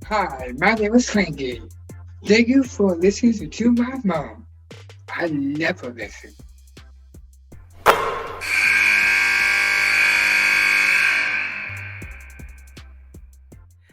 Hi, my name is Frankie. Thank you for listening to my mom. I never listen.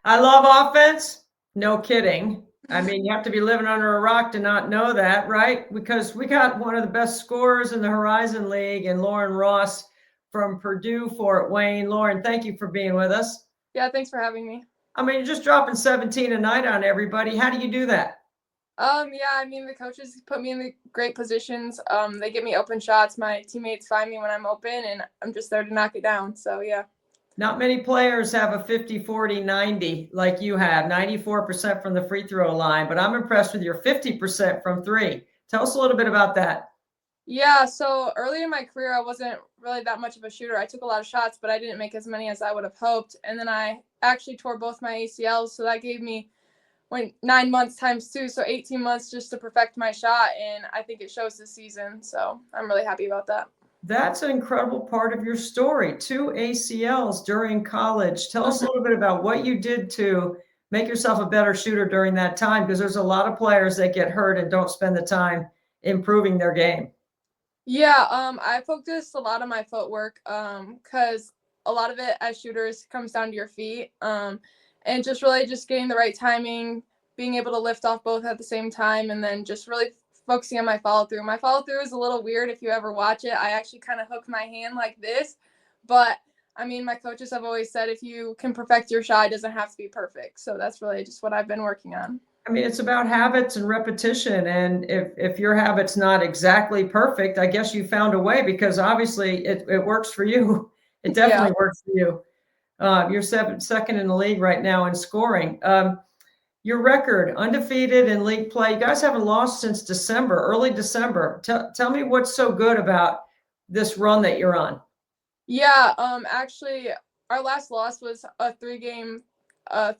I love offense. No kidding. I mean, you have to be living under a rock to not know that, right? Because we got one of the best scorers in the Horizon League and Lauren Ross from Purdue, Fort Wayne. Lauren, thank you for being with us. Yeah, thanks for having me. I mean, you're just dropping 17 a night on everybody. How do you do that? Yeah, I mean the coaches put me in the great positions. They give me open shots. My teammates find me when I'm open, and I'm just there to knock it down. So yeah. Not many players have a 50, 40, 90 like you have, 94% from the free throw line, but I'm impressed with your 50% from three. Tell us a little bit about that. Yeah, so early in my career, I wasn't really that much of a shooter. I took a lot of shots, but I didn't make as many as I would have hoped. And then I actually tore both my ACLs, so that gave me 9 months times two, so 18 months just to perfect my shot, and I think it shows this season. So I'm really happy about that. That's an incredible part of your story. 2 ACLs during college. Tell us a little bit about what you did to make yourself a better shooter during that time, because there's a lot of players that get hurt and don't spend the time improving their game. Yeah, I focused a lot on my footwork, because a lot of it as shooters comes down to your feet, and just really just getting the right timing, being able to lift off both at the same time, and then just really focusing on my follow through. My follow through is a little weird if you ever watch it. I actually kind of hook my hand like this, but I mean, my coaches have always said if you can perfect your shot, it doesn't have to be perfect. So that's really just what I've been working on. I mean, it's about habits and repetition. And if your habit's not exactly perfect, I guess you found a way, because obviously it works for you. It definitely works for you. You're second in the league right now in scoring. Your record, undefeated in league play. You guys haven't lost since December, early December. Tell me what's so good about this run that you're on. Yeah, actually, our last loss was a three-game and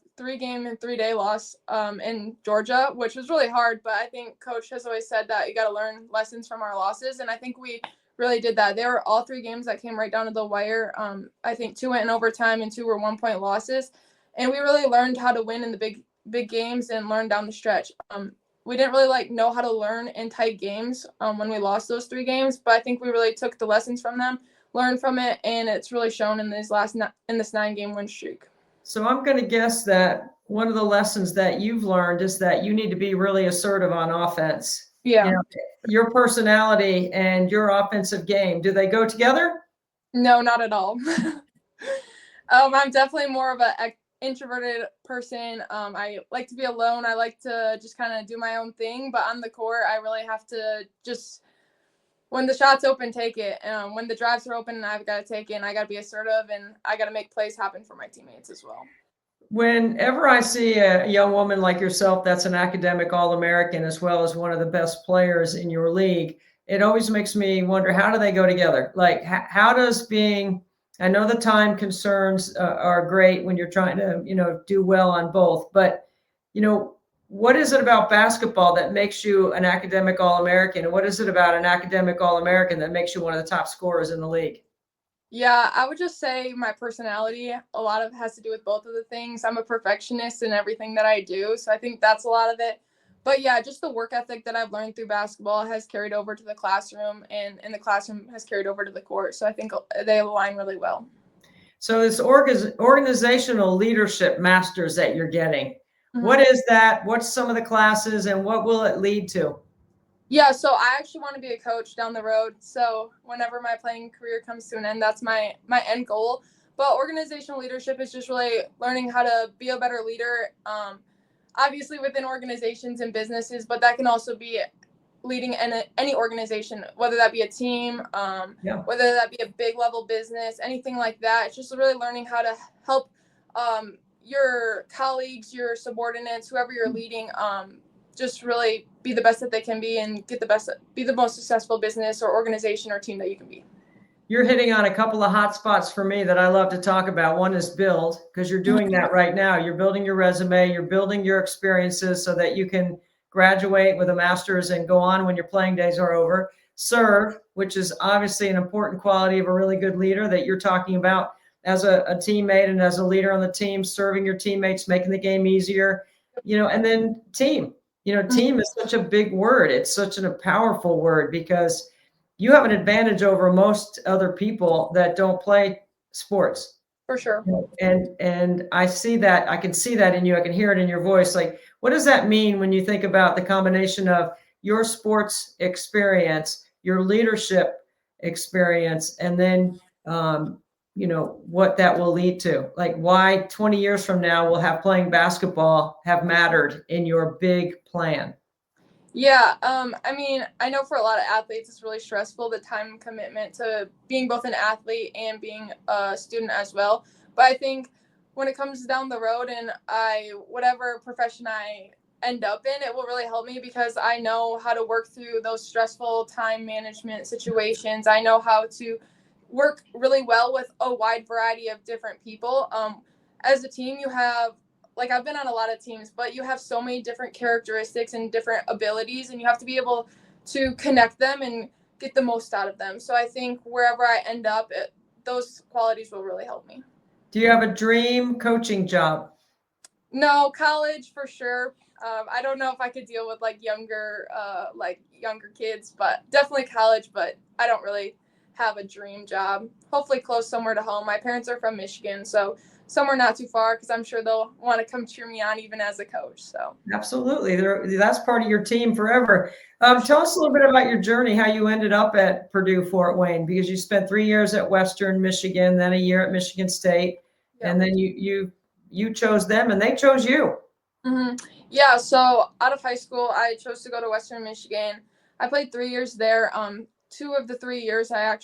3-day loss in Georgia, which was really hard. But I think Coach has always said that you got to learn lessons from our losses, and I think we really did that. They were all 3 games that came right down to the wire. I think 2 went in overtime and 2 were 1-point losses, and we really learned how to win in the big games and learn down the stretch. We didn't really know how to learn in tight games when we lost those 3 games, but I think we really took the lessons from them, learned from it, and it's really shown in this 9-game win streak. So I'm going to guess that one of the lessons that you've learned is that you need to be really assertive on offense. Yeah. You know, your personality and your offensive game, do they go together? No, not at all. I'm definitely more of an introverted person. I like to be alone. I like to just kind of do my own thing, but on the court, I really have to just, when the shot's open, take it. When the drives are open, I've got to take it, and I got to be assertive, and I got to make plays happen for my teammates as well. Whenever I see a young woman like yourself that's an academic All-American as well as one of the best players in your league, it always makes me wonder, how do they go together? Like, how does being, I know the time concerns are great when you're trying to, do well on both, but, what is it about basketball that makes you an academic All-American? And what is it about an academic All-American that makes you one of the top scorers in the league? Yeah, I would just say my personality, a lot of it has to do with both of the things. I'm a perfectionist in everything that I do, so I think that's a lot of it. But yeah, just the work ethic that I've learned through basketball has carried over to the classroom, and in the classroom has carried over to the court. So I think they align really well. So this organizational leadership masters that you're getting, what is that? What's some of the classes and what will it lead to? Yeah, so I actually want to be a coach down the road. So whenever my playing career comes to an end, that's my end goal. But organizational leadership is just really learning how to be a better leader, obviously within organizations and businesses, but that can also be leading any organization, whether that be a team, whether that be a big level business, anything like that. It's just really learning how to help your colleagues, your subordinates, whoever you're leading, just really be the best that they can be and be the most successful business or organization or team that you can be. You're hitting on a couple of hot spots for me that I love to talk about. One is build, because you're doing that right now. You're building your resume, you're building your experiences so that you can graduate with a master's and go on when your playing days are over. Serve, which is obviously an important quality of a really good leader that you're talking about. as a teammate and as a leader on the team, serving your teammates, making the game easier, and then team. Team is such a big word. It's such a powerful word because you have an advantage over most other people that don't play sports. For sure. And I see that. I can see that in you. I can hear it in your voice. Like, what does that mean when you think about the combination of your sports experience, your leadership experience, and then, what that will lead to? Like, why 20 years from now will have playing basketball have mattered in your big plan? Yeah, I mean, I know for a lot of athletes, it's really stressful, the time commitment to being both an athlete and being a student as well. But I think when it comes down the road and whatever profession I end up in, it will really help me because I know how to work through those stressful time management situations. I know how to work really well with a wide variety of different people. As a team, you have, like, I've been on a lot of teams, but you have so many different characteristics and different abilities, and you have to be able to connect them and get the most out of them. So I think wherever I end up, those qualities will really help me. Do you have a dream coaching job? No, college for sure. I don't know if I could deal with younger kids, but definitely college. But I don't really have a dream job. Hopefully close somewhere to home. My parents are from Michigan, so somewhere not too far because I'm sure they'll want to come cheer me on even as a coach. So absolutely, that's part of your team forever. Tell us a little bit about your journey, how you ended up at Purdue Fort Wayne, because you spent 3 years at Western Michigan, then a year at Michigan State, and then you chose them and they chose you. Mm-hmm. Yeah, so out of high school, I chose to go to Western Michigan. I played 3 years there. 2 of the 3 years I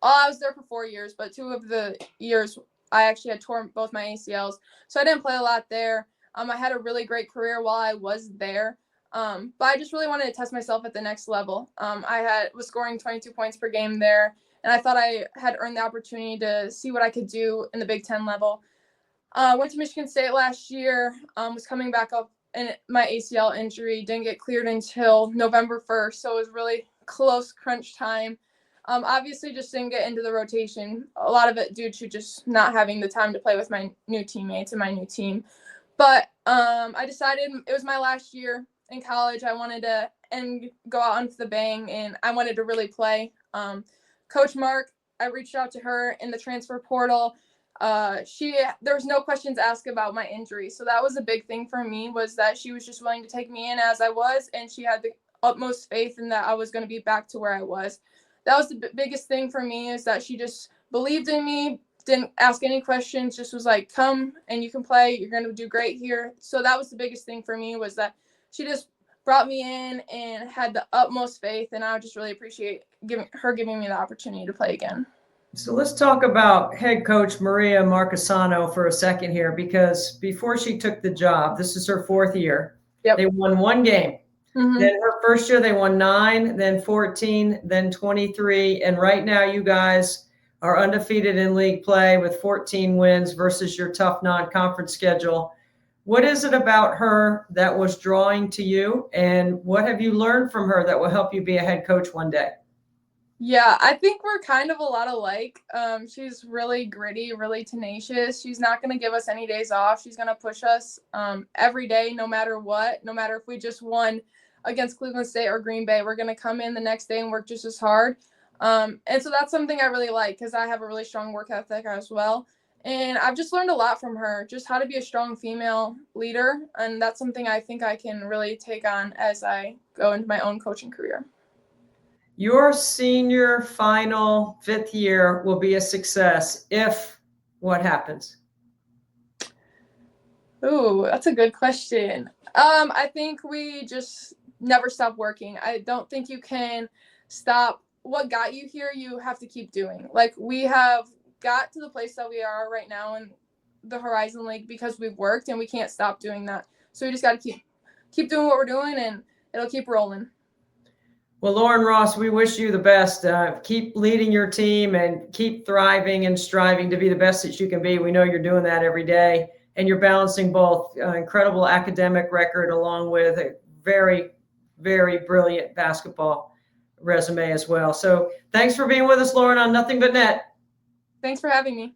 was there for 4 years, but 2 of the years I actually had torn both my ACLs. So I didn't play a lot there. I had a really great career while I was there. But I just really wanted to test myself at the next level. I was scoring 22 points per game there, and I thought I had earned the opportunity to see what I could do in the Big Ten level. Went to Michigan State last year, was coming back up, and my ACL injury didn't get cleared until November 1st. So it was really close crunch time. Obviously just didn't get into the rotation. A lot of it due to just not having the time to play with my new teammates and my new team. But I decided it was my last year in college. I wanted to go out onto the bang, and I wanted to really play. Coach Mark, I reached out to her in the transfer portal. There was no questions asked about my injury. So that was a big thing for me, was that she was just willing to take me in as I was, and she had the utmost faith in that I was going to be back to where I was. That was the biggest thing for me, is that she just believed in me, didn't ask any questions, just was like, come and you can play. You're going to do great here. So that was the biggest thing for me, was that she just brought me in and had the utmost faith. And I just really appreciate giving me the opportunity to play again. So let's talk about head coach Maria Marchesano for a second here, because before she took the job, this is her 4th year. Yep. They won 1 game. Mm-hmm. Then her first year, they won 9, then 14, then 23. And right now you guys are undefeated in league play with 14 wins versus your tough non-conference schedule. What is it about her that was drawing to you? And what have you learned from her that will help you be a head coach one day? Yeah, I think we're kind of a lot alike. She's really gritty, really tenacious. She's not going to give us any days off. She's going to push us every day, no matter what. No matter if we just won against Cleveland State or Green Bay, we're going to come in the next day and work just as hard. And so that's something I really like, because I have a really strong work ethic as well. And I've just learned a lot from her, just how to be a strong female leader. And that's something I think I can really take on as I go into my own coaching career. Your senior final 5th year will be a success if what happens? Ooh, that's a good question. I think we just never stop working. I don't think you can stop. What got you here, you have to keep doing. Like, we have got to the place that we are right now in the Horizon League because we've worked, and we can't stop doing that. So we just got to keep doing what we're doing, and it'll keep rolling. Well, Lauren Ross, we wish you the best. Keep leading your team and keep thriving and striving to be the best that you can be. We know you're doing that every day, and you're balancing both incredible academic record along with a very, very brilliant basketball resume as well. So thanks for being with us, Lauren, on Nothing But Net. Thanks for having me.